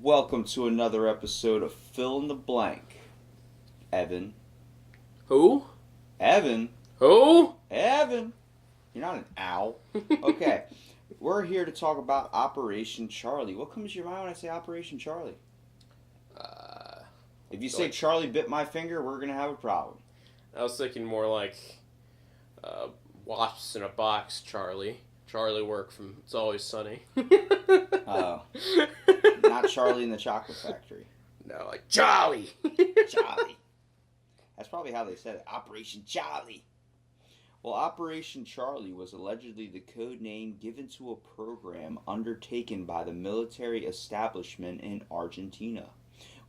Welcome to another episode of Fill in the Blank. Evan. Who? Evan. Who? Evan. You're not an owl. Okay. We're here to talk about Operation Charly. What comes to your mind when I say Operation Charly? If you say Charlie bit my finger, we're going to have a problem. I was thinking more like Wasps in a Box, Charlie. Charlie work from It's Always Sunny. Oh. Not Charlie in the Chocolate Factory. No, like Charlie. Charlie. That's probably how they said it. Operation Charly. Well, Operation Charly was allegedly the code name given to a program undertaken by the military establishment in Argentina,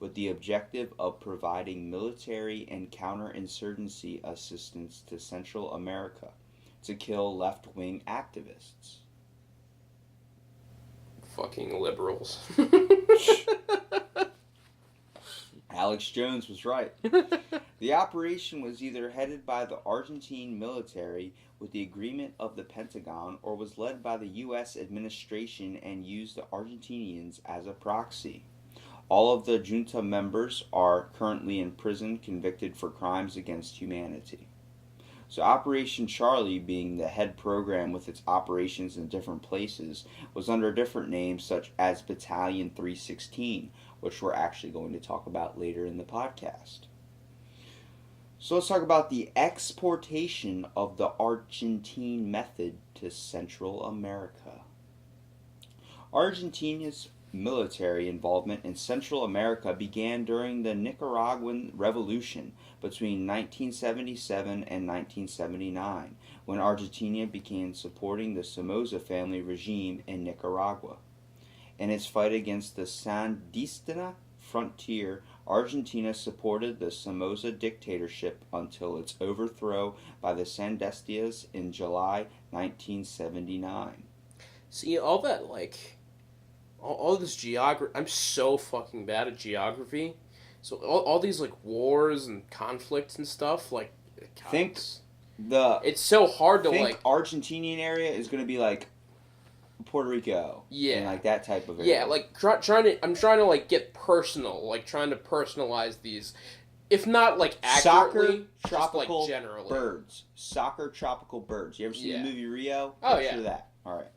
with the objective of providing military and counterinsurgency assistance to Central America to kill left-wing activists. Fucking liberals. Alex Jones was right. The operation was either headed by the Argentine military with the agreement of the Pentagon or was led by the U.S. administration and used the Argentinians as a proxy. All of the Junta members are currently in prison convicted for crimes against humanity. So Operation Charly, being the head program with its operations in different places, was under different names such as Battalion 316, which we're actually going to talk about later in the podcast. So let's talk about the exportation of the Argentine method to Central America. Argentina's military involvement in Central America began during the Nicaraguan Revolution between 1977 and 1979, when Argentina began supporting the Somoza family regime in Nicaragua. In its fight against the Sandinista frontier, Argentina supported the Somoza dictatorship until its overthrow by the Sandinistas in July 1979. See, all that, all this geography, I'm so fucking bad at geography. So all these, wars and conflicts and stuff, it's so hard to, Argentinian area is going to be, Puerto Rico. Yeah. And, that type of area. Yeah, I'm trying to, get personal, trying to personalize these. If not, accurately, Soccer, tropical generally. birds. Soccer, tropical birds. You ever seen the movie Rio? Oh, Picture that. All right.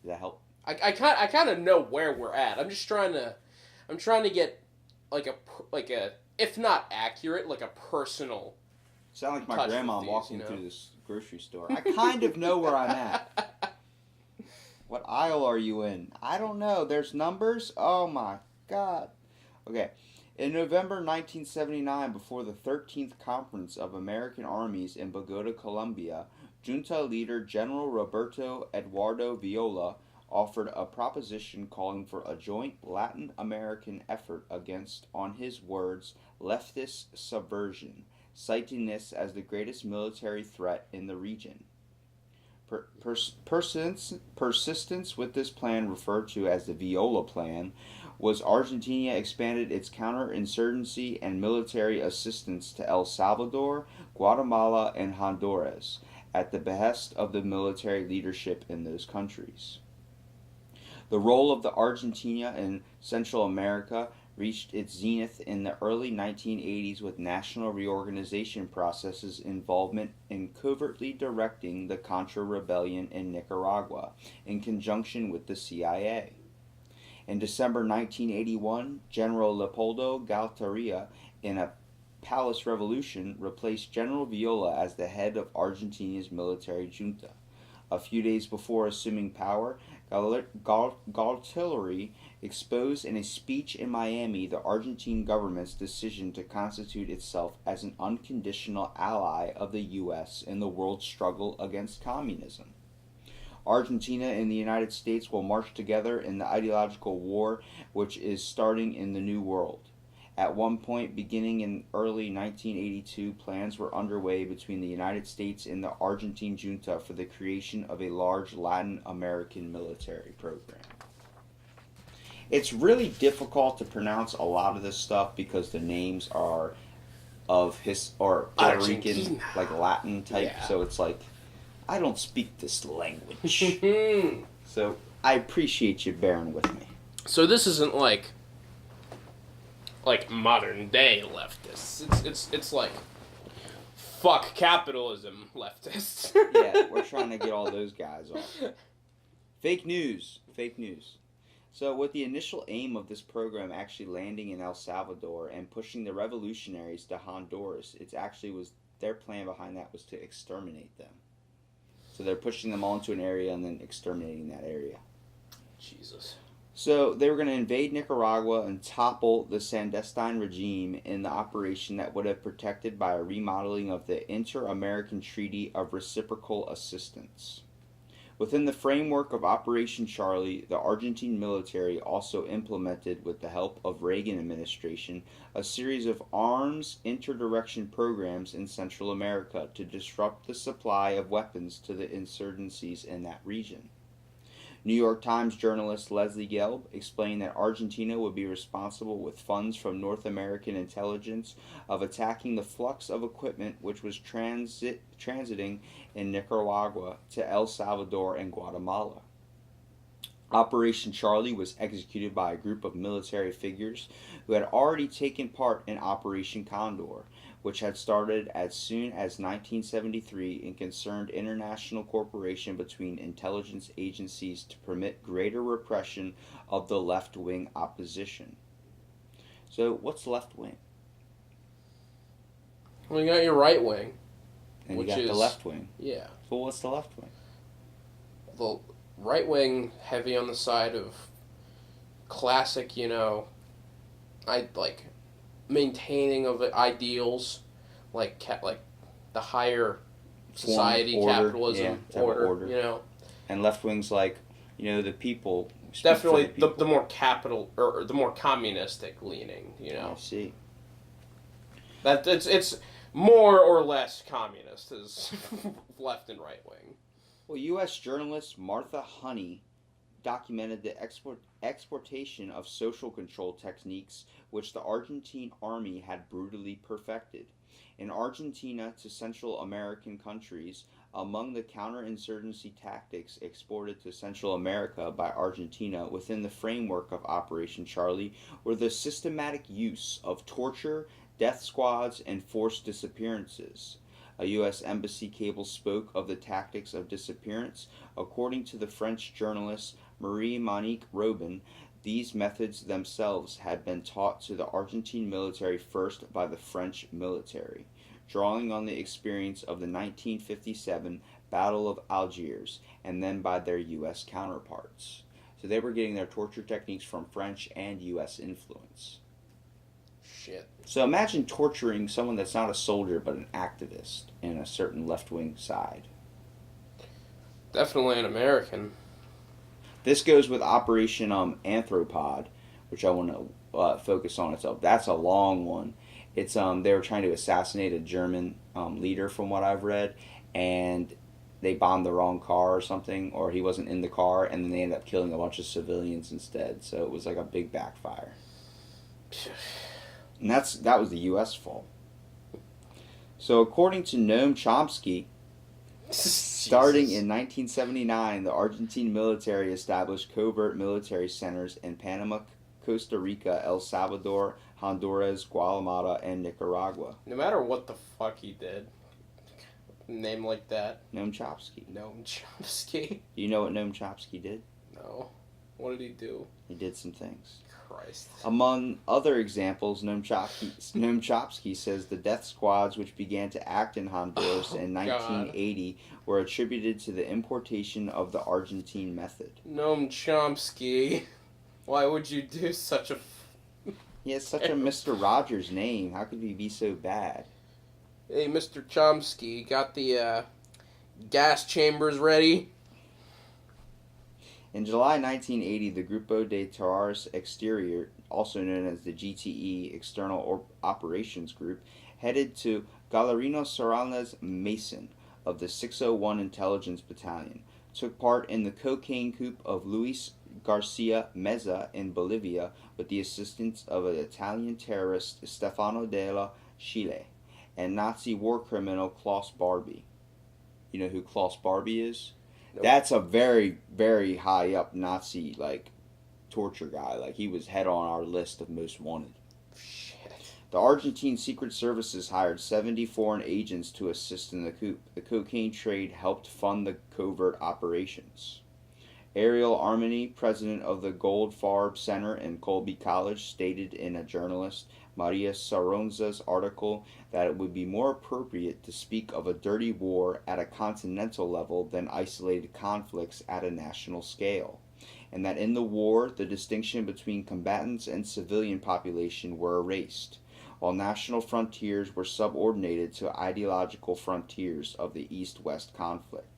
Does that help? I kind of know where we're at. I'm trying to get a if not accurate, a personal. Sound like my grandma walking through this grocery store. I kind of know where I'm at. What aisle are you in? I don't know. There's numbers? Oh my God. Okay. In November 1979, before the 13th Conference of American Armies in Bogota, Colombia, Junta leader General Roberto Eduardo Viola offered a proposition calling for a joint Latin American effort against, on his words, leftist subversion, citing this as the greatest military threat in the region. Persistence with this plan, referred to as the Viola Plan, was Argentina expanded its counterinsurgency and military assistance to El Salvador, Guatemala, and Honduras, at the behest of the military leadership in those countries. The role of the Argentina in Central America reached its zenith in the early 1980s with national reorganization processes' involvement in covertly directing the Contra rebellion in Nicaragua in conjunction with the CIA. In December 1981, General Leopoldo Galtieri, in a palace revolution, replaced General Viola as the head of Argentina's military junta. A few days before assuming power, Galtieri exposed in a speech in Miami the Argentine government's decision to constitute itself as an unconditional ally of the U.S. in the world struggle against communism. Argentina and the United States will march together in the ideological war which is starting in the New World. At one point, beginning in early 1982, plans were underway between the United States and the Argentine junta for the creation of a large Latin American military program. It's really difficult to pronounce a lot of this stuff because the names are of Puerto Rican, Latin type, so it's I don't speak this language. So I appreciate you bearing with me. So this isn't like modern day leftists. It's like fuck capitalism leftists. Yeah, we're trying to get all those guys off. Fake news. So with the initial aim of this program actually landing in El Salvador and pushing the revolutionaries to Honduras, their plan behind that was to exterminate them. So they're pushing them all into an area and then exterminating that area. Jesus. So they were going to invade Nicaragua and topple the Sandestine regime in the operation that would have protected by a remodeling of the Inter-American Treaty of Reciprocal Assistance. Within the framework of Operation Charly, the Argentine military also implemented, with the help of Reagan administration, a series of arms interdirection programs in Central America to disrupt the supply of weapons to the insurgencies in that region. New York Times journalist Leslie Gelb explained that Argentina would be responsible with funds from North American intelligence of attacking the flux of equipment which was transiting in Nicaragua to El Salvador and Guatemala. Operation Charly was executed by a group of military figures who had already taken part in Operation Condor, which had started as soon as 1973 and concerned international cooperation between intelligence agencies to permit greater repression of the left-wing opposition. So, what's left-wing? Well, you got your right wing. And you got the left wing. Yeah. So what's the left wing? The right wing heavy on the side of classic, maintaining of ideals, like the higher society, order, capitalism, order. And left wing's like, the people. Definitely the more capital or the more communistic leaning. I see. That it's more or less communist is left and right wing. Well, U.S. journalist Martha Honey documented the exportation of social control techniques which the Argentine army had brutally perfected. In Argentina to Central American countries, among the counterinsurgency tactics exported to Central America by Argentina within the framework of Operation Charly were the systematic use of torture, death squads, and forced disappearances. A U.S. Embassy cable spoke of the tactics of disappearance. According to the French journalist Marie-Monique Robin, these methods themselves had been taught to the Argentine military first by the French military, drawing on the experience of the 1957 Battle of Algiers, and then by their U.S. counterparts. So they were getting their torture techniques from French and U.S. influence. Shit. So imagine torturing someone that's not a soldier but an activist in a certain left-wing side. Definitely an American. This goes with Operation Anthropod, which I want to focus on itself. That's a long one. It's they were trying to assassinate a German leader, from what I've read, and they bombed the wrong car or something, or he wasn't in the car, and then they ended up killing a bunch of civilians instead. So it was like a big backfire. And that was the U.S. fault. So according to Noam Chomsky, starting in 1979, the Argentine military established covert military centers in Panama, Costa Rica, El Salvador, Honduras, Guatemala, and Nicaragua. No matter what the fuck he did, name like that. Noam Chomsky. Noam Chomsky. You know what Noam Chomsky did? No. What did he do? He did some things. Christ. Among other examples, Noam Chomsky says the death squads which began to act in Honduras in 1980 were attributed to the importation of the Argentine method. Noam Chomsky. Why would you do such a... He has such a Mr. Rogers name. How could he be so bad? Hey, Mr. Chomsky, got the gas chambers ready? In July 1980, the Grupo de Terrores Exterior, also known as the GTE External Operations Group, headed to Galerinos Sorales Mason of the 601 Intelligence Battalion, took part in the cocaine coup of Luis Garcia Meza in Bolivia with the assistance of an Italian terrorist Stefano della Chile and Nazi war criminal Klaus Barbie. You know who Klaus Barbie is? Nope. That's a very, very high up Nazi torture guy. Like, he was head on our list of most wanted. Shit. The Argentine Secret Services hired 70 foreign agents to assist in the coup. The cocaine trade helped fund the covert operations. Ariel Armani, president of the Goldfarb Center in Colby College, stated in a journalist Maria Saronza's article that it would be more appropriate to speak of a dirty war at a continental level than isolated conflicts at a national scale, and that in the war the distinction between combatants and civilian population were erased, while national frontiers were subordinated to ideological frontiers of the East-West conflict.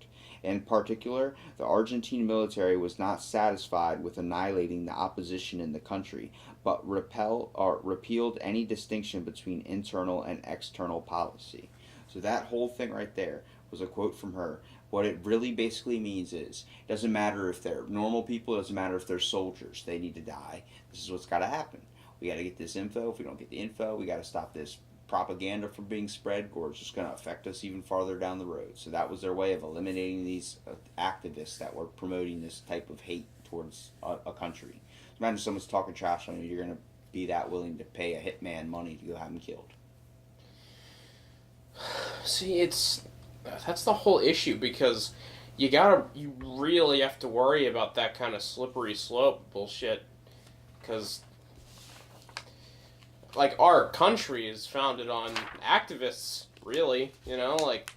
In particular, the Argentine military was not satisfied with annihilating the opposition in the country, but repealed any distinction between internal and external policy. So that whole thing right there was a quote from her. What it really basically means is, it doesn't matter if they're normal people, it doesn't matter if they're soldiers, they need to die. This is what's got to happen. We got to get this info. If we don't get the info, we got to stop this propaganda from being spread, or it's just going to affect us even farther down the road. So that was their way of eliminating these activists that were promoting this type of hate towards a country. Imagine someone's talking trash on you, you're going to be that willing to pay a hitman money to go have him killed. See, that's the whole issue, because you really have to worry about that kind of slippery slope bullshit, because like, our country is founded on activists, really, like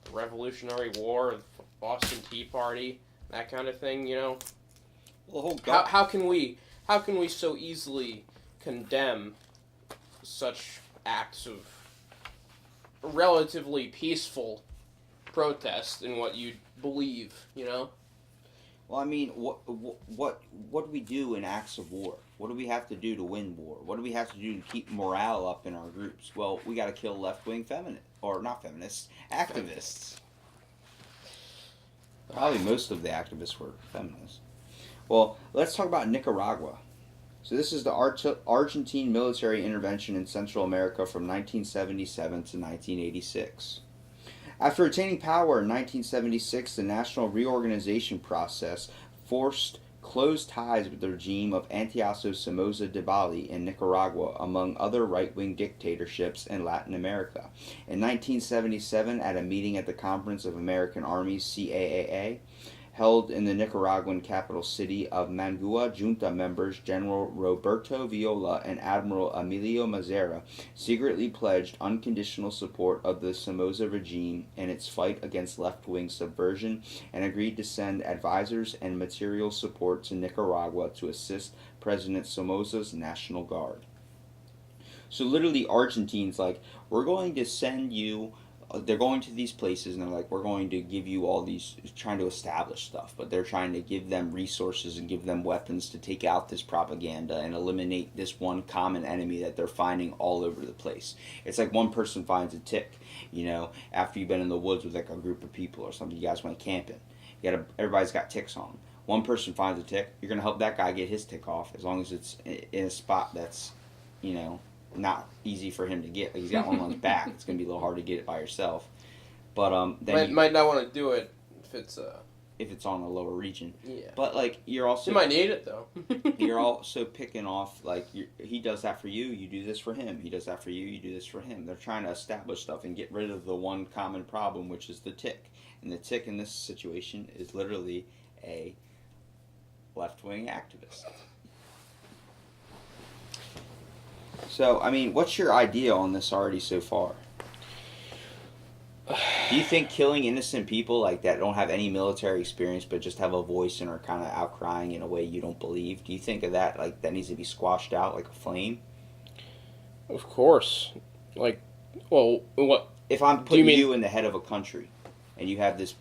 the Revolutionary War, the Boston Tea Party, that kind of thing, Well, how can we so easily condemn such acts of relatively peaceful protest in what you believe, Well, I mean, what do we do in acts of war? What do we have to do to win war? What do we have to do to keep morale up in our groups? Well, we got to kill left-wing activists. Probably most of the activists were feminists. Well, let's talk about Nicaragua. So this is the Argentine military intervention in Central America from 1977 to 1986. After attaining power in 1976, the national reorganization process forced close ties with the regime of Antiaso Somoza Debayle in Nicaragua, among other right-wing dictatorships in Latin America. In 1977, at a meeting at the Conference of American Armies, CAAA, held in the Nicaraguan capital city of Managua, Junta members General Roberto Viola and Admiral Emilio Mazera secretly pledged unconditional support of the Somoza regime in its fight against left-wing subversion and agreed to send advisors and material support to Nicaragua to assist President Somoza's National Guard. So literally, Argentines, like, we're going to send you... They're going to these places and they're like, we're going to give you all these, trying to establish stuff, but they're trying to give them resources and give them weapons to take out this propaganda and eliminate this one common enemy that they're finding all over the place. It's like one person finds a tick, after you've been in the woods with like a group of people or something, you guys went camping. Everybody's got ticks on them. One person finds a tick, you're going to help that guy get his tick off, as long as it's in a spot that's, not easy for him to get. Like, he's got one on his back. It's going to be a little hard to get it by yourself. But then might not want to do it if it's on a lower region. Yeah. But like, you're also... You might need it though. You're also picking off, like, he does that for you, you do this for him. He does that for you, you do this for him. They're trying to establish stuff and get rid of the one common problem, which is the tick. And the tick in this situation is literally a left-wing activist. So, I mean, what's your idea on this already so far? Do you think killing innocent people like that don't have any military experience but just have a voice and are kind of outcrying in a way you don't believe? Do you think of that, like, that needs to be squashed out like a flame? Of course. Like, well, what? If I'm putting you in the head of a country and you have this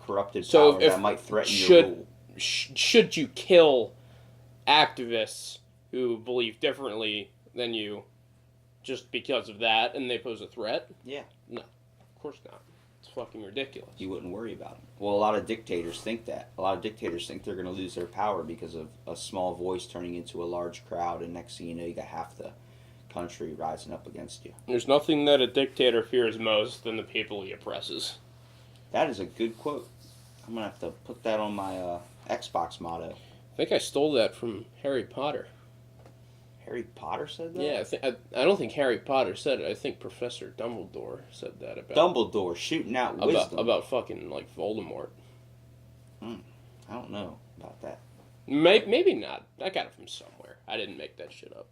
corrupted power that might threaten your rule. Should you kill activists who believe differently than you just because of that and they pose a threat? Yeah. No, of course not. It's fucking ridiculous. You wouldn't worry about them. Well, a lot of dictators think that. A lot of dictators think they're going to lose their power because of a small voice turning into a large crowd, and next thing you know, you got half the country rising up against you. There's nothing that a dictator fears most than the people he oppresses. That is a good quote. I'm going to have to put that on my Xbox motto. I think I stole that from Harry Potter. Harry Potter said that? Yeah, I don't think Harry Potter said it. I think Professor Dumbledore said that about Dumbledore shooting out wisdom. About fucking, like, Voldemort. I don't know about that. Maybe not. I got it from somewhere. I didn't make that shit up.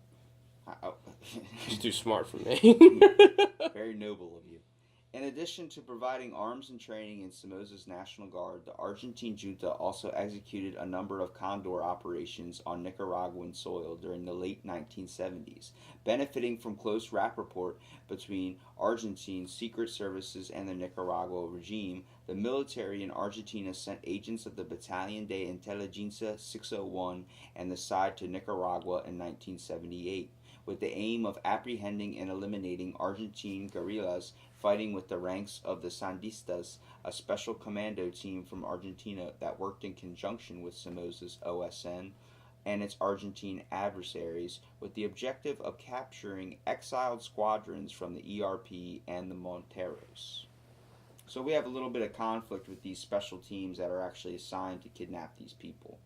He's too smart for me. Very noble of you. In addition to providing arms and training in Somoza's National Guard, the Argentine Junta also executed a number of Condor operations on Nicaraguan soil during the late 1970s. Benefiting from close rapport between Argentine secret services and the Nicaragua regime, the military in Argentina sent agents of the Battalion de Inteligencia 601 and the SIDE to Nicaragua in 1978, with the aim of apprehending and eliminating Argentine guerrillas fighting with the ranks of the Sandistas, a special commando team from Argentina that worked in conjunction with Somoza's OSN and its Argentine adversaries, with the objective of capturing exiled squadrons from the ERP and the Monteros. So we have a little bit of conflict with these special teams that are actually assigned to kidnap these people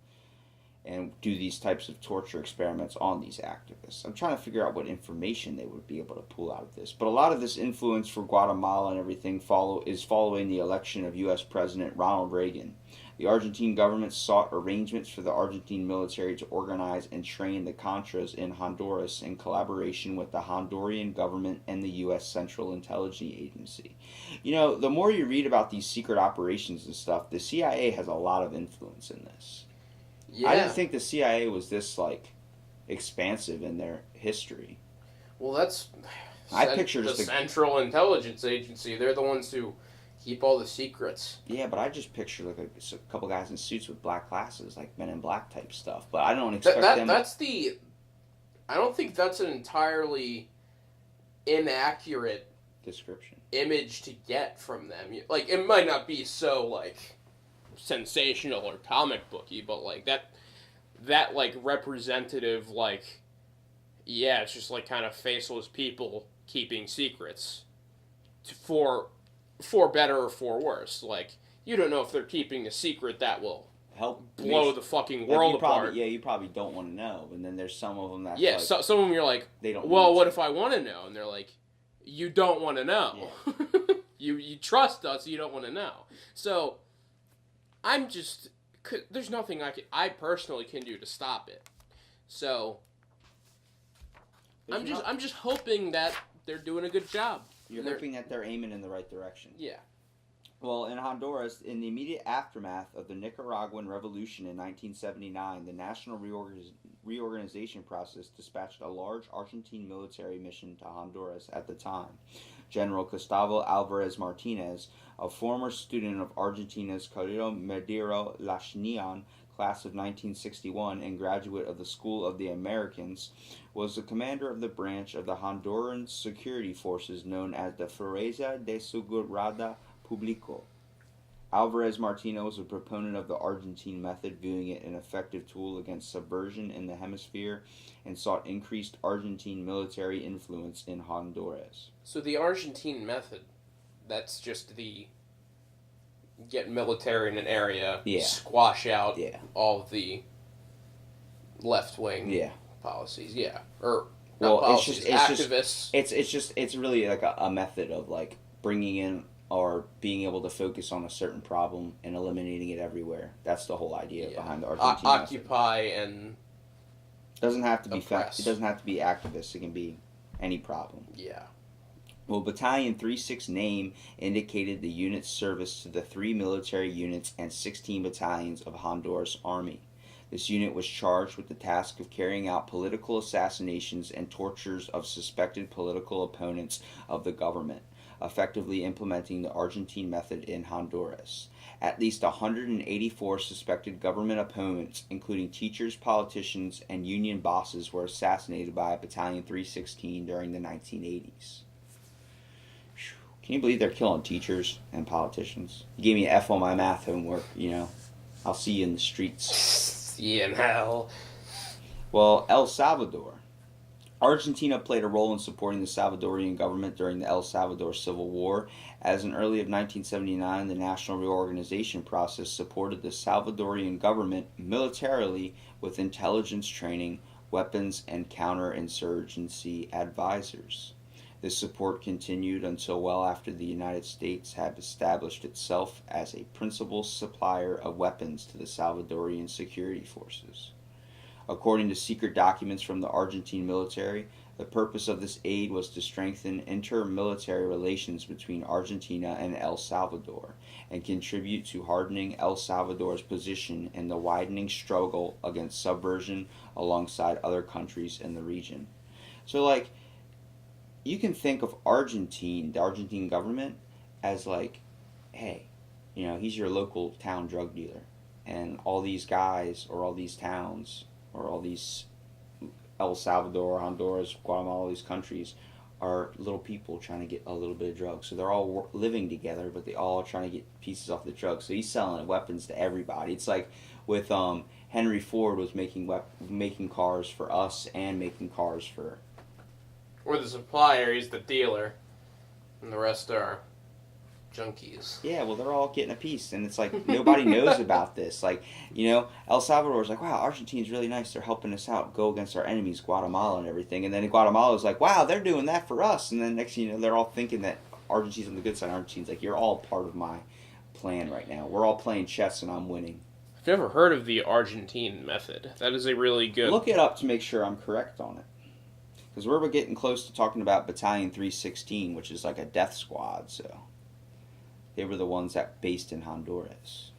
and do these types of torture experiments on these activists. I'm trying to figure out what information they would be able to pull out of this. But a lot of this influence for Guatemala and everything is following the election of U.S. President Ronald Reagan. The Argentine government sought arrangements for the Argentine military to organize and train the Contras in Honduras in collaboration with the Honduran government and the U.S. Central Intelligence Agency. You know, the more you read about these secret operations and stuff, the CIA has a lot of influence in this. Yeah. I didn't think the CIA was this, like, expansive in their history. Well, that's... I picture the Central Intelligence Agency. They're the ones who keep all the secrets. Yeah, but I just picture, like, a couple guys in suits with black glasses, like Men in Black type stuff. But I don't expect them... That's the... I don't think that's an entirely inaccurate... description. ...image to get from them. Like, it might not be so, like... sensational or comic booky, but like that like representative, like, yeah, it's just like kind of faceless people keeping secrets for better or for worse. Like, you don't know if they're keeping a secret that will help blow the fucking world apart. You probably don't want to know, and then there's some of them that like, some of them you're like, they don't. Well, what if I want to know? And they're like, you don't want to know. Yeah. you trust us. You don't want to know. So. There's nothing I personally can do to stop it. So, I'm just hoping that they're doing a good job. You're hoping that they're aiming in the right direction. Yeah. Well, in Honduras, in the immediate aftermath of the Nicaraguan Revolution in 1979, the national reorganization process dispatched a large Argentine military mission to Honduras at the time. General Gustavo Alvarez Martinez, a former student of Argentina's Carrera Madero Lachnian class of 1961 and graduate of the School of the Americans, was the commander of the branch of the Honduran security forces known as the Fuerza de Seguridad Público. Alvarez Martinez was a proponent of the Argentine method, viewing it an effective tool against subversion in the hemisphere, and sought increased Argentine military influence in Honduras. So the Argentine method, that's just the get military in an area, squash out all of the left-wing policies, or policies, activists. It's really like a method of like bringing in or being able to focus on a certain problem and eliminating it everywhere. That's the whole idea behind the Argentine occupy method. And doesn't have to be oppress. It doesn't have to be activists. It can be any problem. Yeah. Well, Battalion 36 name indicated the unit's service to the 3 military units and 16 battalions of Honduras Army. This unit was charged with the task of carrying out political assassinations and tortures of suspected political opponents of the government, effectively implementing the Argentine method in Honduras. At least 184 suspected government opponents, including teachers, politicians, and union bosses, were assassinated by Battalion 316 during the 1980s. Can you believe they're killing teachers and politicians? You gave me an F on my math homework, I'll see you in the streets. See you in hell. Well, El Salvador. Argentina played a role in supporting the Salvadorian government during the El Salvador Civil War. As in early of 1979, the national reorganization process supported the Salvadorian government militarily with intelligence training, weapons, and counterinsurgency advisors. This support continued until well after the United States had established itself as a principal supplier of weapons to the Salvadorian security forces. According to secret documents from the Argentine military, the purpose of this aid was to strengthen inter-military relations between Argentina and El Salvador and contribute to hardening El Salvador's position in the widening struggle against subversion alongside other countries in the region. So, like, you can think of the Argentine government, as like, hey, he's your local town drug dealer. And all these guys, or all these towns, or all these El Salvador, Honduras, Guatemala, all these countries are little people trying to get a little bit of drugs. So they're all living together, but they all trying to get pieces off the drugs. So he's selling weapons to everybody. It's like with Henry Ford was making cars for us and making cars for... We're the supplier, he's the dealer, and the rest are junkies. Yeah, well, they're all getting a piece, and it's like nobody knows about this. Like, El Salvador's like, wow, Argentina's really nice. They're helping us out, go against our enemies, Guatemala and everything. And then Guatemala's like, wow, they're doing that for us. And then next thing you know, they're all thinking that Argentina's on the good side. Argentina's like, you're all part of my plan right now. We're all playing chess, and I'm winning. Have you ever heard of the Argentine method? That is a really good... Look it up to make sure I'm correct on it. Because we're getting close to talking about Battalion 316, which is like a death squad, so... They were the ones that based in Honduras.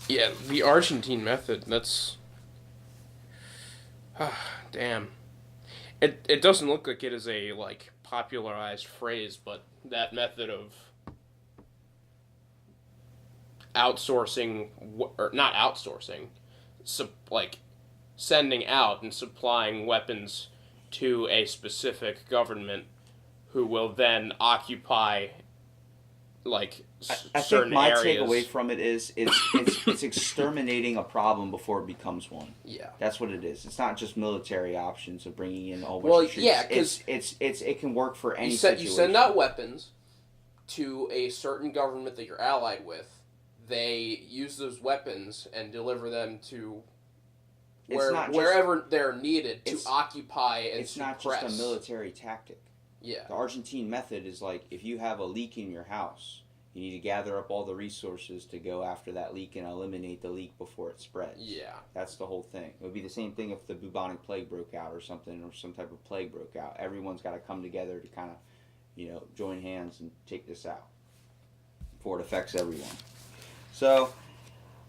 Yeah, the Argentine method, that's... damn. It doesn't look like it is a, popularized phrase, but that method of outsourcing, or not outsourcing, sending out and supplying weapons to a specific government who will then occupy I certain think my areas. takeaway from it is it's exterminating a problem before it becomes one. Yeah, that's what it is. It's not just military options of bringing in all well, of troops. Yeah, because it can work for any situation. You send out weapons to a certain government that you're allied with. They use those weapons and deliver them to wherever they're needed to occupy and it's suppress. Not just a military tactic. Yeah. The Argentine method is like, if you have a leak in your house, you need to gather up all the resources to go after that leak and eliminate the leak before it spreads. Yeah. That's the whole thing. It would be the same thing if the bubonic plague broke out or something, or some type of plague broke out. Everyone's got to come together to kind of, join hands and take this out before it affects everyone. So,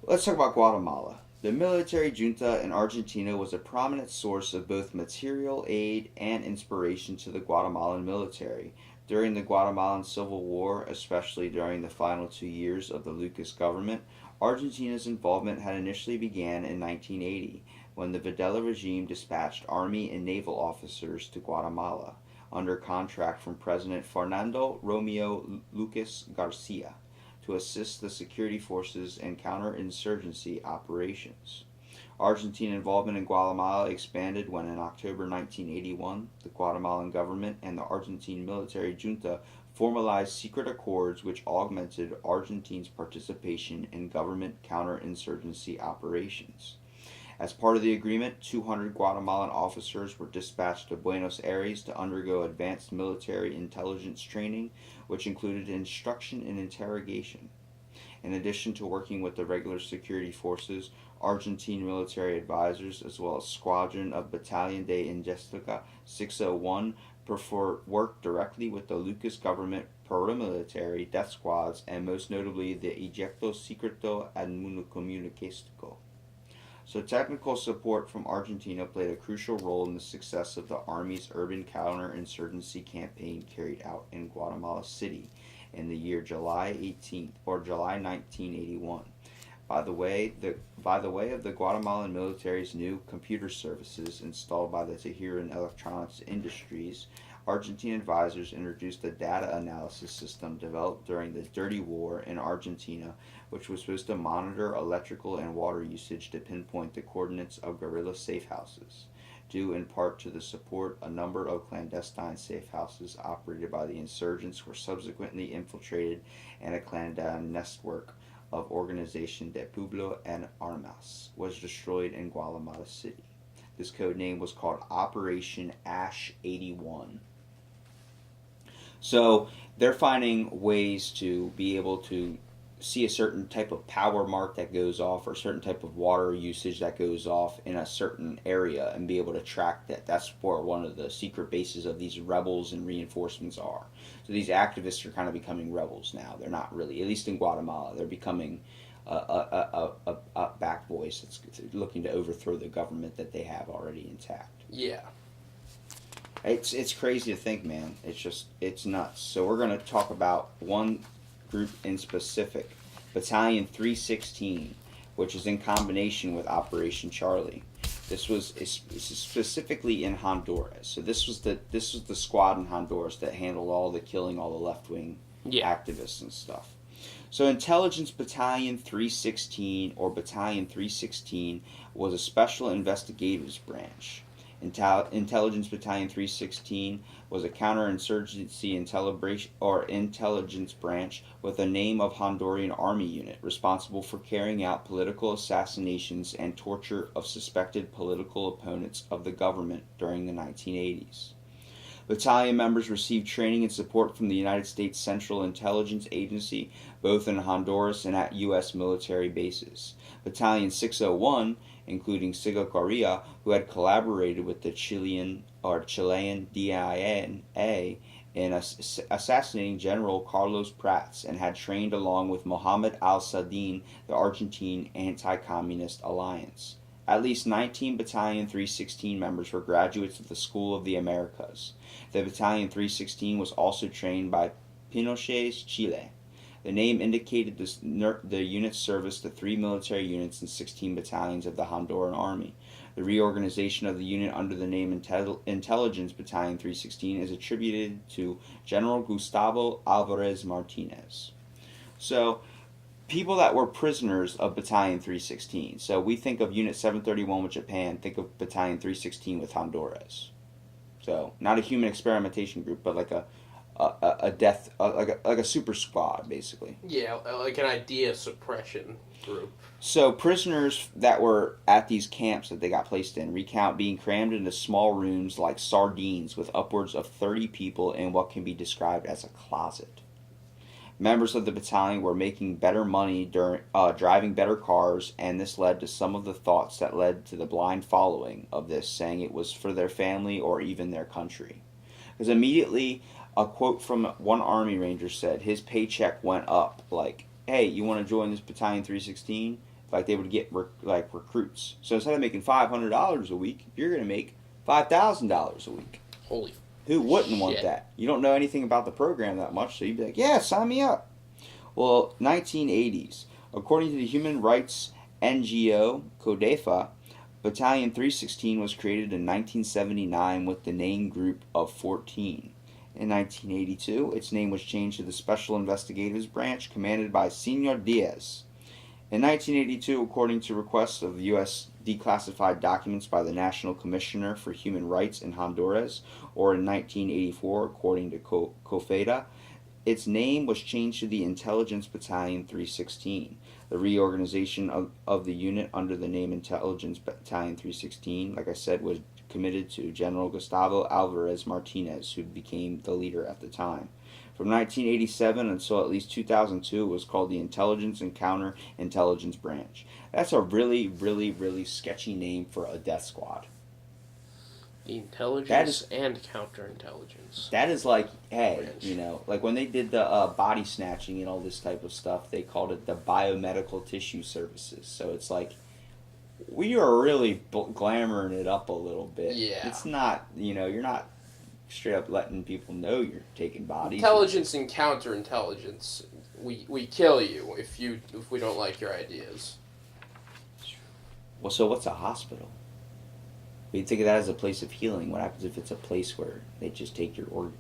let's talk about Guatemala. The military junta in Argentina was a prominent source of both material aid and inspiration to the Guatemalan military. During the Guatemalan Civil War, especially during the final 2 years of the Lucas government, Argentina's involvement had initially began in 1980, when the Videla regime dispatched army and naval officers to Guatemala, under contract from President Fernando Romeo Lucas Garcia, to assist the security forces in counterinsurgency operations. Argentine involvement in Guatemala expanded when in October 1981, the Guatemalan government and the Argentine military junta formalized secret accords which augmented Argentina's participation in government counterinsurgency operations. As part of the agreement, 200 Guatemalan officers were dispatched to Buenos Aires to undergo advanced military intelligence training, which included instruction and interrogation. In addition to working with the regular security forces, Argentine military advisors, as well as Squadron of Battalion de Investigación 601, worked directly with the Lucas government paramilitary death squads, and most notably the Ejecto Secreto Comunicastico. So technical support from Argentina played a crucial role in the success of the Army's urban counterinsurgency campaign carried out in Guatemala City in the year July 1981. By the way of the Guatemalan military's new computer services installed by the Tehran Electronics Industries, Argentine advisors introduced a data analysis system developed during the Dirty War in Argentina, which was supposed to monitor electrical and water usage to pinpoint the coordinates of guerrilla safe houses. Due in part to the support, a number of clandestine safe houses operated by the insurgents were subsequently infiltrated, and a clandestine network of Organización de Pueblo en Armas was destroyed in Guatemala City. This code name was called Operation Ash 81. So they're finding ways to be able to see a certain type of power mark that goes off or a certain type of water usage that goes off in a certain area and be able to track that. That's where one of the secret bases of these rebels and reinforcements are. So these activists are kind of becoming rebels now. They're not really, at least in Guatemala, they're becoming a back voice that's looking to overthrow the government that they have already intact. Yeah. It's crazy to think, man. It's nuts. So we're going to talk about one group in specific, Battalion 316, which is in combination with Operation Charly. This is specifically in Honduras. So this was the squad in Honduras that handled all the killing, all the left wing activists and stuff. So Intelligence Battalion 316 or Battalion 316 was a special investigators branch. Intelligence Battalion 316 was a counterinsurgency intelligence branch with a name of Honduran Army unit responsible for carrying out political assassinations and torture of suspected political opponents of the government during the 1980s. Battalion members received training and support from the United States Central Intelligence Agency, both in Honduras and at U.S. military bases. Battalion 601, including Siga Correa, who had collaborated with the Chilean DIA in assassinating General Carlos Prats and had trained along with Mohammed al-Sadin, the Argentine Anti-Communist Alliance. At least 19 Battalion 316 members were graduates of the School of the Americas. The Battalion 316 was also trained by Pinochet's Chile. The name indicated the unit's service to 3 military units and 16 battalions of the Honduran Army. The reorganization of the unit under the name Intelligence Battalion 316 is attributed to General Gustavo Alvarez Martinez. So, people that were prisoners of Battalion 316. So we think of Unit 731 with Japan, think of Battalion 316 with Honduras. So, not a human experimentation group, but like a death, like a super squad, basically. Yeah, like an idea suppression group. So prisoners that were at these camps that they got placed in recount being crammed into small rooms like sardines with upwards of 30 people in what can be described as a closet. Members of the battalion were making better money during driving better cars, and this led to some of the thoughts that led to the blind following of this, saying it was for their family or even their country. Because immediately, a quote from one Army Ranger said his paycheck went up, like, hey, you want to join this Battalion 316? Like, they would get recruits. So instead of making $500 a week, you're going to make $5,000 a week. Holy Who wouldn't shit. want that? You don't know anything about the program that much, so you'd be like, yeah, sign me up. Well, 1980s. According to the human rights NGO Codefa, Battalion 316 was created in 1979 with the name group of 14. In 1982, its name was changed to the Special Investigators Branch, commanded by Senor Diaz. In 1982, according to requests of U.S. declassified documents by the National Commissioner for Human Rights in Honduras, or in 1984, according to COFEDA, its name was changed to the Intelligence Battalion 316. The reorganization of the unit under the name Intelligence Battalion 316, like I said, was committed to General Gustavo Alvarez Martinez, who became the leader at the time. From 1987 until at least 2002, it was called the Intelligence and Counterintelligence Branch. That's a really, really, really sketchy name for a death squad. The intelligence and counterintelligence. That is like, hey, branch. you know, like when they did the body snatching and all this type of stuff, they called it the Biomedical Tissue Services. So it's like, we are really glamoring it up a little bit. Yeah. It's not, you know, you're not straight up letting people know you're taking bodies. Intelligence and counterintelligence. We kill you if we don't like your ideas. Well, so what's a hospital? We think of that as a place of healing. What happens if it's a place where they just take your organs?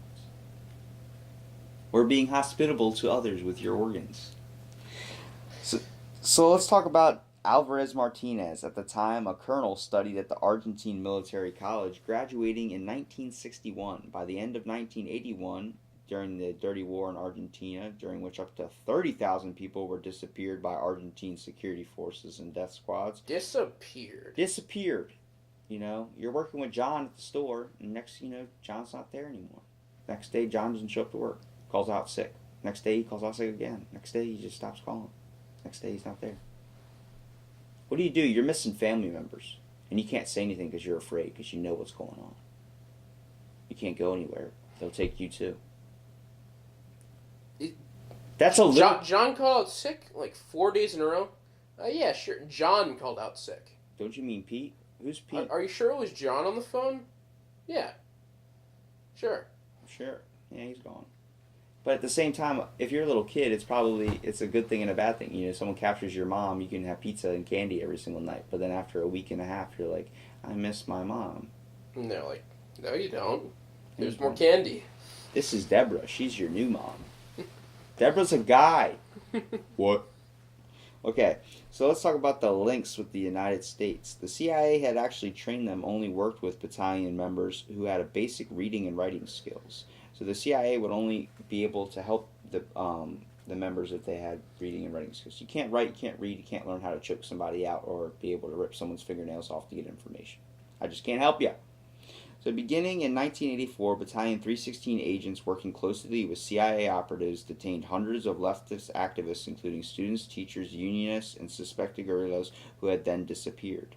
We're being hospitable to others with your organs. So let's talk about Alvarez Martinez. At the time, a colonel, studied at the Argentine Military College, graduating in 1961. By the end of 1981, during the Dirty War in Argentina, during which up to 30,000 people were disappeared by Argentine security forces and death squads. Disappeared. You know, you're working with John at the store, and next you know, John's not there anymore. Next day, John doesn't show up to work. Calls out sick. Next day, he calls out sick again. Next day, he just stops calling. Next day, he's not there. What do? You're missing family members. And you can't say anything because you're afraid, because you know what's going on. You can't go anywhere. They'll take you too. That's a little... John called out sick like 4 days in a row? Yeah, sure. John called out sick. Don't you mean Pete? Who's Pete? Are you sure it was John on the phone? Yeah. Sure. Sure. Yeah, he's gone. But at the same time, if you're a little kid, it's a good thing and a bad thing. You know, someone captures your mom, you can have pizza and candy every single night. But then after a week and a half, you're like, I miss my mom. And they're like, no, you don't. There's more candy. This is Deborah. She's your new mom. Deborah's a guy. What? Okay, so let's talk about the links with the United States. The CIA had actually trained them, only worked with battalion members who had a basic reading and writing skills. So the CIA would only be able to help the members if they had reading and writing skills. You can't write, you can't read, you can't learn how to choke somebody out or be able to rip someone's fingernails off to get information. I just can't help you. So beginning in 1984, Battalion 316 agents working closely with CIA operatives detained hundreds of leftist activists, including students, teachers, unionists, and suspected guerrillas who had then disappeared.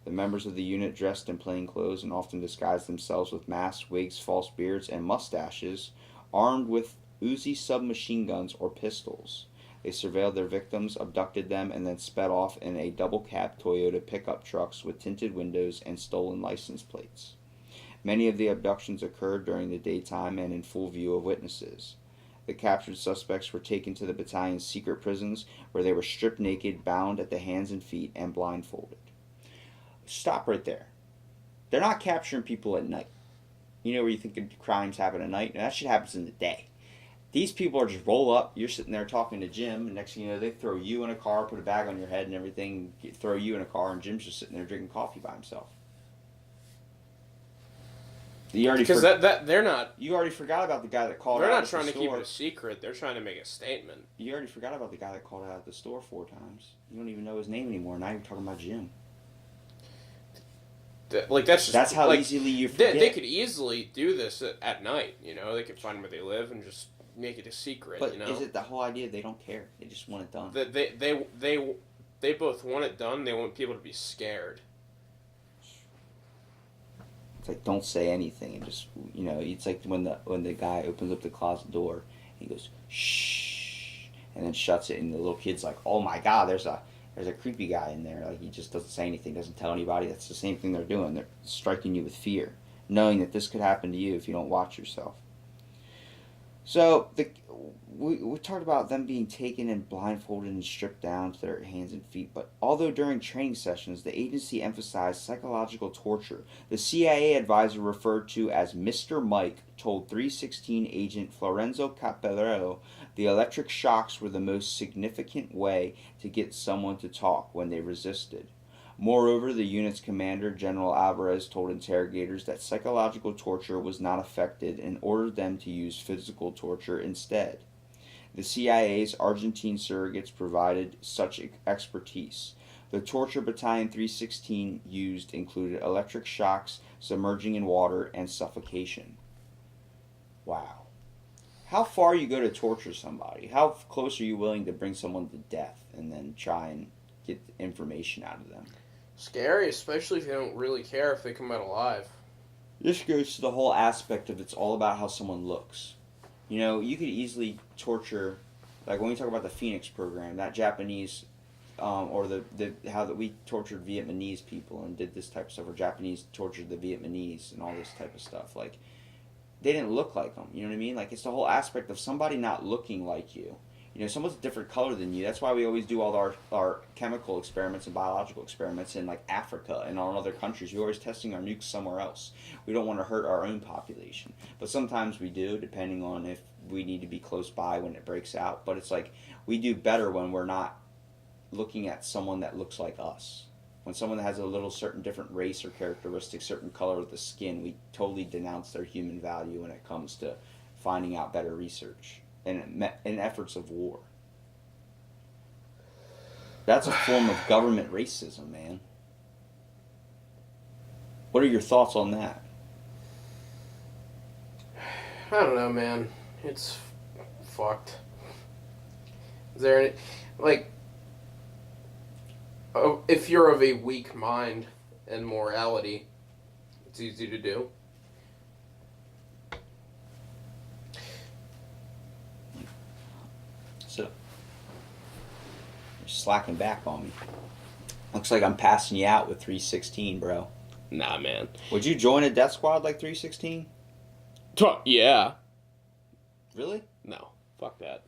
The members of the unit dressed in plain clothes and often disguised themselves with masks, wigs, false beards, and mustaches, armed with Uzi submachine guns or pistols. They surveilled their victims, abducted them, and then sped off in a double-cab Toyota pickup trucks with tinted windows and stolen license plates. Many of the abductions occurred during the daytime and in full view of witnesses. The captured suspects were taken to the battalion's secret prisons, where they were stripped naked, bound at the hands and feet, and blindfolded. Stop right there. They're not capturing people at night. You know where you think crimes happen at night? No, that shit happens in the day. These people are just roll up, you're sitting there talking to Jim, and next thing you know, they throw you in a car, put a bag on your head and everything, throw you in a car, and Jim's just sitting there drinking coffee by himself. Because they're not. You already forgot about the guy that called out. They're not trying to keep it a secret. They're trying to make a statement. You already forgot about the guy that called out at the store 4 times. You don't even know his name anymore. Now you're talking about Jim. That's how easily you forget. They could easily do this at night. You know, they could find where they live and just make it a secret. But you know? Is it the whole idea they don't care? They just want it done. They both want it done. They want people to be scared. It's like, don't say anything, and just, you know, it's like when the guy opens up the closet door, he goes shh, and then shuts it, and the little kid's like, oh my god, there's a creepy guy in there. Like, he just doesn't say anything, doesn't tell anybody. That's the same thing they're doing. They're striking you with fear, knowing that this could happen to you if you don't watch yourself. So we talked about them being taken and blindfolded and stripped down to their hands and feet, but although during training sessions the agency emphasized psychological torture, the CIA advisor referred to as Mr. Mike told 316 agent Florenzo Capelero the electric shocks were the most significant way to get someone to talk when they resisted. Moreover, the unit's commander, General Alvarez, told interrogators that psychological torture was not effective and ordered them to use physical torture instead. The CIA's Argentine surrogates provided such expertise. The torture Battalion 316 used included electric shocks, submerging in water, and suffocation. Wow. How far you go to torture somebody? How close are you willing to bring someone to death and then try and get information out of them? Scary, especially if you don't really care if they come out alive. This goes to the whole aspect of it's all about how someone looks. You know, you could easily torture, like when we talk about the Phoenix program, that Japanese, or how that we tortured Vietnamese people and did this type of stuff, or Japanese tortured the Vietnamese and all this type of stuff. Like, they didn't look like them. You know what I mean? Like, it's the whole aspect of somebody not looking like you. someone's a different color than you. That's why we always do all our chemical experiments and biological experiments in like Africa and on other countries. We're always testing our nukes somewhere else. We don't want to hurt our own population, but sometimes we do, depending on if we need to be close by when it breaks out. But it's like we do better when we're not looking at someone that looks like us. When someone has a little certain different race or characteristic, certain color of the skin, we totally denounce their human value when it comes to finding out better research and in efforts of war. That's a form of government racism, man. What are your thoughts on that? I don't know, man. It's fucked. Is there any, like, if you're of a weak mind and morality, it's easy to do. So, you're slacking back on me. Looks like I'm passing you out with 316, bro. Nah, man. Would you join a death squad like 316? Yeah. Really? No. Fuck that.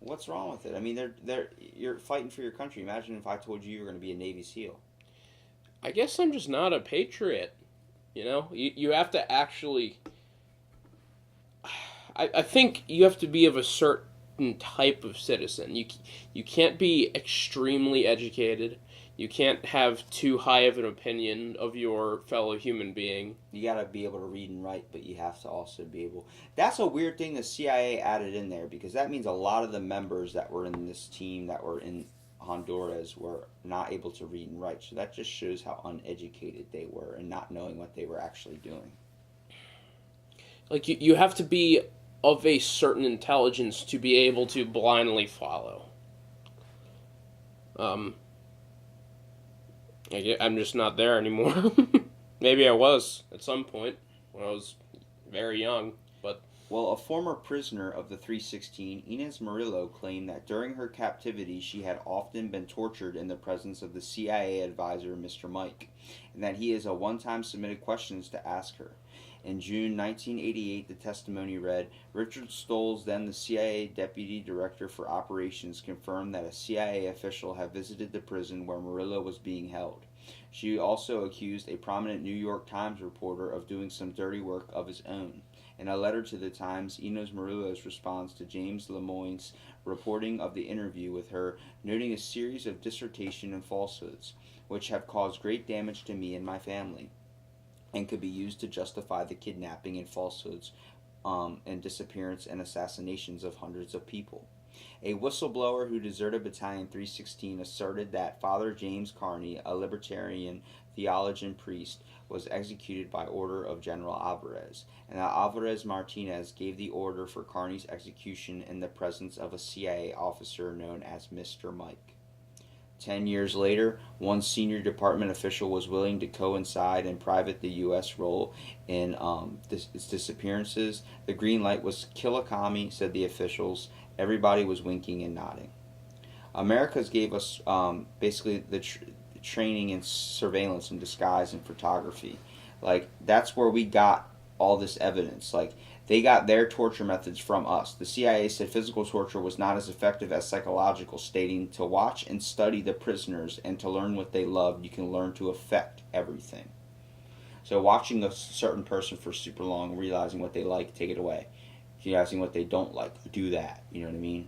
What's wrong with it? I mean, you're fighting for your country. Imagine if I told you were going to be a Navy SEAL. I guess I'm just not a patriot. You have to actually. I think you have to be of a certain type of citizen. You can't be extremely educated. You can't have too high of an opinion of your fellow human being. You gotta be able to read and write, but you have to also be able... That's a weird thing the CIA added in there, because that means a lot of the members that were in this team that were in Honduras were not able to read and write. So that just shows how uneducated they were and not knowing what they were actually doing. Like, you have to be of a certain intelligence to be able to blindly follow. I'm just not there anymore. Maybe I was at some point when I was very young, but... Well, a former prisoner of the 316, Inez Murillo, claimed that during her captivity she had often been tortured in the presence of the CIA advisor, Mr. Mike, and that he has a one-time submitted questions to ask her. In June 1988, the testimony read, Richard Stolz, then the CIA Deputy Director for Operations, confirmed that a CIA official had visited the prison where Murillo was being held. She also accused a prominent New York Times reporter of doing some dirty work of his own. In a letter to the Times, Inez Murillo's response to James Lemoyne's reporting of the interview with her, noting a series of dissertation and falsehoods, which have caused great damage to me and my family, and could be used to justify the kidnapping and falsehoods and disappearance and assassinations of hundreds of people. A whistleblower who deserted Battalion 316 asserted that Father James Carney, a libertarian theologian priest, was executed by order of General Alvarez, and that Alvarez Martinez gave the order for Carney's execution in the presence of a CIA officer known as Mr. Mike. 10 years later, one senior department official was willing to coincide in private the U.S. role in its disappearances. The green light was kill a commie, said the officials. Everybody was winking and nodding. America's gave us basically the training in surveillance and disguise and photography. Like, that's where we got all this evidence. Like, they got their torture methods from us. The CIA said physical torture was not as effective as psychological, stating, to watch and study the prisoners and to learn what they loved, you can learn to affect everything. So watching a certain person for super long, realizing what they like, take it away. Realizing what they don't like, do that. You know what I mean?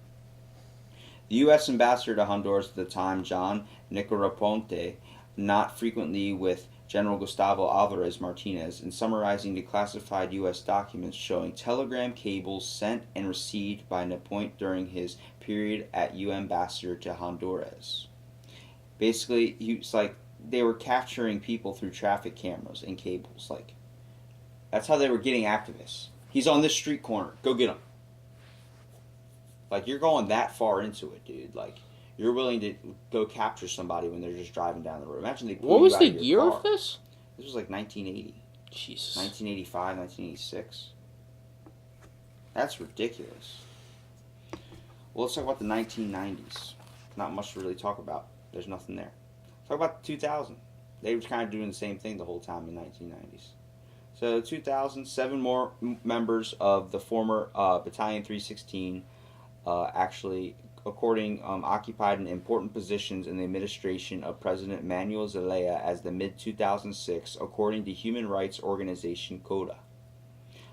The U.S. ambassador to Honduras at the time, John Negroponte, not frequently with General Gustavo Alvarez Martinez, in summarizing declassified U.S. documents showing telegram cables sent and received by Nepointe during his period at U.S. ambassador to Honduras. Basically, it's like they were capturing people through traffic cameras and cables. Like, that's how they were getting activists. He's on this street corner. Go get him. Like, you're going that far into it, dude. Like, you're willing to go capture somebody when they're just driving down the road. Imagine they pull What you was out the of your year car. of this? This was like 1980. Jesus. 1985, 1986. That's ridiculous. Well, let's talk about the 1990s. Not much to really talk about. There's nothing there. Talk about 2000. They were kind of doing the same thing the whole time in the 1990s. So 2000, 7 more members of the former Battalion 316 actually, occupied in important positions in the administration of President Manuel Zelaya as the mid-2006, according to human rights organization CODA.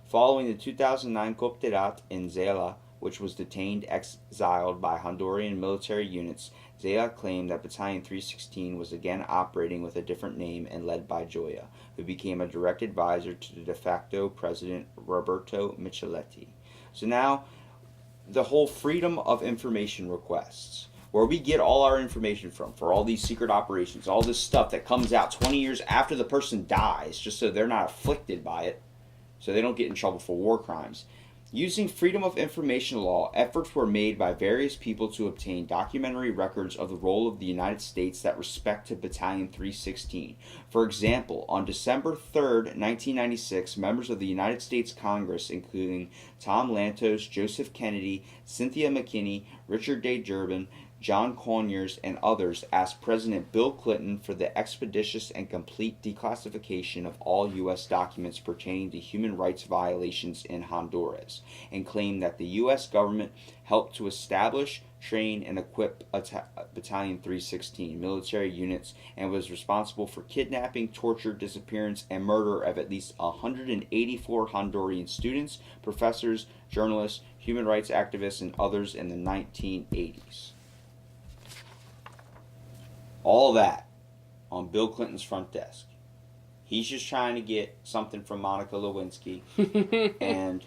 Following the 2009 coup d'etat in Zelaya, which was detained exiled by Honduran military units, Zelaya claimed that Battalion 316 was again operating with a different name and led by Joya, who became a direct advisor to the de facto president Roberto Micheletti. So now, the whole freedom of information requests, where we get all our information from for all these secret operations, all this stuff that comes out 20 years after the person dies, just so they're not afflicted by it, so they don't get in trouble for war crimes. Using freedom of information law, efforts were made by various people to obtain documentary records of the role of the United States that respect to Battalion 316. For example, on December 3rd, 1996, members of the United States Congress, including Tom Lantos, Joseph Kennedy, Cynthia McKinney, Richard J. Durbin, John Conyers, and others asked President Bill Clinton for the expeditious and complete declassification of all U.S. documents pertaining to human rights violations in Honduras, and claimed that the U.S. government helped to establish, train, and equip Battalion 316 military units and was responsible for kidnapping, torture, disappearance, and murder of at least 184 Honduran students, professors, journalists, human rights activists, and others in the 1980s. All that on Bill Clinton's front desk. He's just trying to get something from Monica Lewinsky, and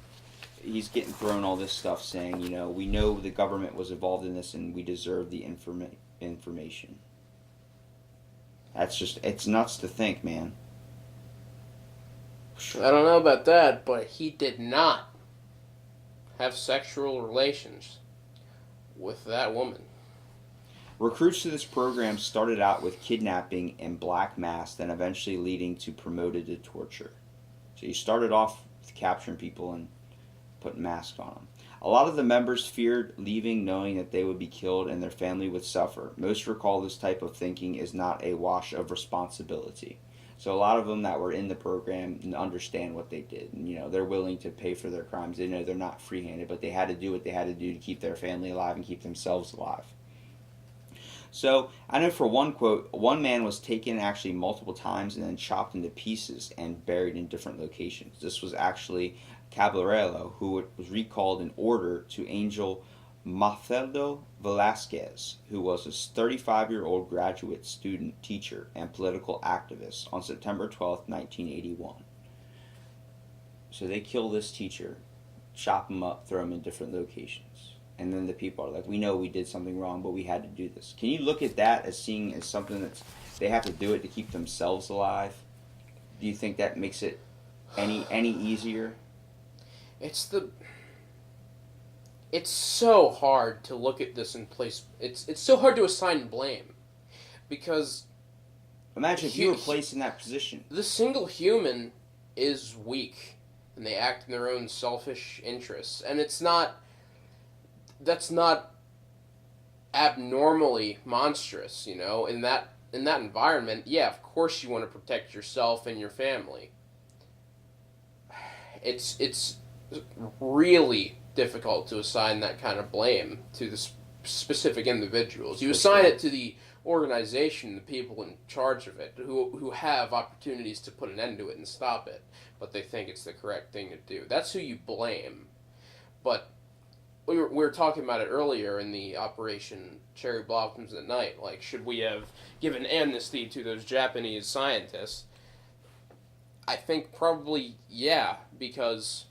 he's getting thrown all this stuff saying, we know the government was involved in this and we deserve the information. That's just, it's nuts to think, man. I don't know about that, but he did not have sexual relations with that woman. Recruits to this program started out with kidnapping and black mass, then eventually leading to promoted to torture. So you started off with capturing people and putting masks on them. A lot of the members feared leaving knowing that they would be killed and their family would suffer. Most recall this type of thinking is not a wash of responsibility. So a lot of them that were in the program understand what they did. And, they're willing to pay for their crimes. They know they're not free-handed, but they had to do what they had to do to keep their family alive and keep themselves alive. So, I know for one quote, one man was taken actually multiple times and then chopped into pieces and buried in different locations. This was actually Caballero, who was recalled in order to Angel Mafeldo Velasquez, who was a 35-year-old graduate student, teacher, and political activist on September 12, 1981. So they kill this teacher, chop him up, throw him in different locations. And then the people are like, we know we did something wrong, but we had to do this. Can you look at that as seeing as something that's, they have to do it to keep themselves alive? Do you think that makes it any easier? It's so hard to look at this in place. It's so hard to assign blame. Because imagine if you were placed in that position. The single human is weak, and they act in their own selfish interests. And that's not abnormally monstrous, in that environment. Yeah, of course you want to protect yourself and your family. It's really difficult to assign that kind of blame to the specific individuals. You assign it to the organization, the people in charge of it, who have opportunities to put an end to it and stop it, but they think it's the correct thing to do. That's who you blame. But we were talking about it earlier in the Operation Cherry Blossoms at Night. Like, should we have given amnesty to those Japanese scientists? I think probably yeah, because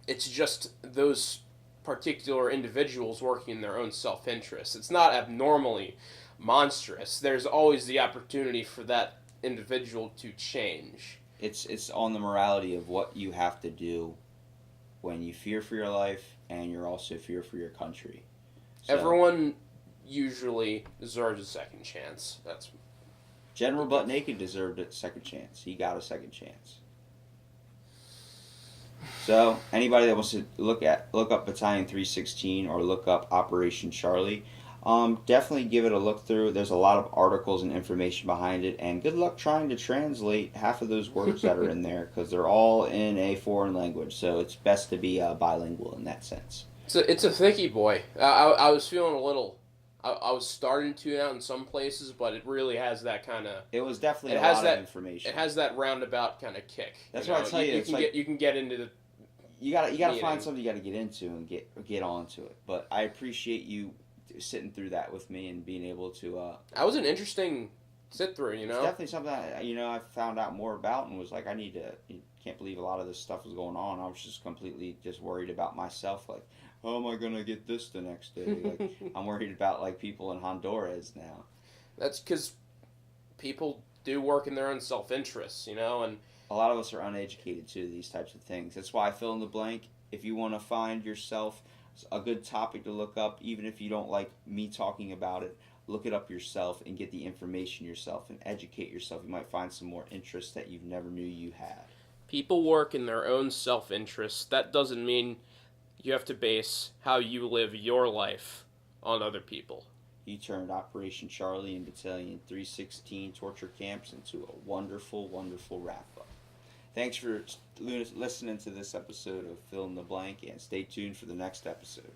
it's just those particular individuals working in their own self-interest. It's not abnormally monstrous. There's always the opportunity for that individual to change. It's on the morality of what you have to do when you fear for your life and you're also fear for your country. So, everyone usually deserves a second chance. That's General Butt Naked deserved a second chance. He got a second chance. So anybody that wants to look up Battalion 316 or look up Operation Charly, definitely give it a look through. There's a lot of articles and information behind it, and good luck trying to translate half of those words that are in there because they're all in a foreign language. So it's best to be bilingual in that sense. It's a thicky boy. I was feeling a little. I was starting to tune out in some places, but it really has that kind of. It was definitely It a has lot that. of information. It has that roundabout kind of kick. That's what I tell you. You can get into the. You gotta find something you gotta get into and get onto it. But I appreciate you sitting through that with me and being able to. That was an interesting sit through. You know, it's definitely something I found out more about and was like, I need to. Can't believe a lot of this stuff was going on. I was just completely just worried about myself. Like, how am I gonna get this the next day? Like, I'm worried about like people in Honduras now. That's because people do work in their own self-interest, you know, and a lot of us are uneducated to these types of things. That's why I fill in the blank. If you want to find yourself a good topic to look up, even if you don't like me talking about it, look it up yourself and get the information yourself and educate yourself. You might find some more interests that you never knew you had. People work in their own self-interest. That doesn't mean you have to base how you live your life on other people. You turned Operation Charlie and Battalion 316 torture camps into a wonderful, wonderful wrap-up. Thanks for listening to this episode of Fill in the Blank, and stay tuned for the next episode.